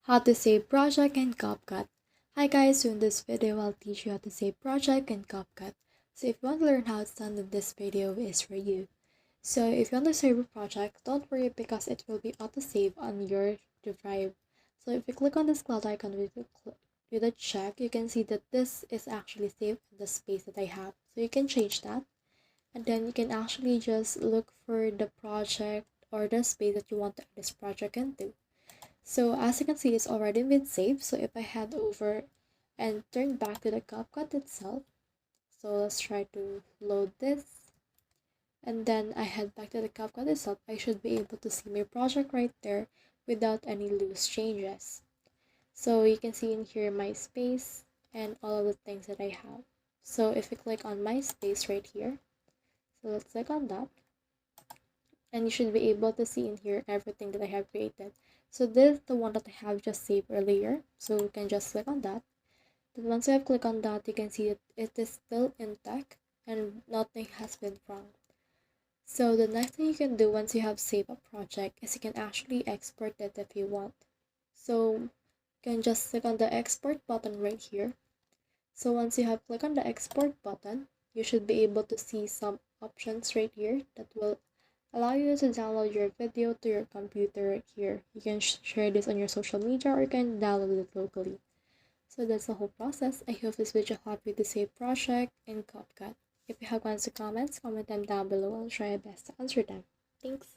How to save project in CapCut. Hi guys, so in this video I'll teach you how to save project in CapCut. So if you want to learn how it's done, then this video is for you. So if you want to save a project, don't worry because it will be auto save on your drive. So if you click on this cloud icon with a check, you can see that this is actually saved in the space that I have. So you can change that, and then you can actually just look for the project or the space that you want to add this project into. So as you can see, it's already been saved. So if I head over and turn back to the CapCut itself, so let's try to load this. And then I head back to the CapCut itself, I should be able to see my project right there without any loose changes. So you can see in here my space and all of the things that I have. So if you click on my space right here, so let's click on that, and you should be able to see in here everything that I have created. So this is the one that I have just saved earlier, so you can just click on that. Then once you have clicked on that, you can see that it is still intact and nothing has been wrong. So the next thing you can do once you have saved a project is you can actually export it if you want. So you can just click on the export button right here. So once you have clicked on the export button, you should be able to see some options right here that will allow you to download your video to your computer right here. You can share this on your social media or you can download it locally. So that's the whole process. I hope this video helped you to save project in CapCut. If you have questions or comments, comment them down below. I'll try my best to answer them. Thanks.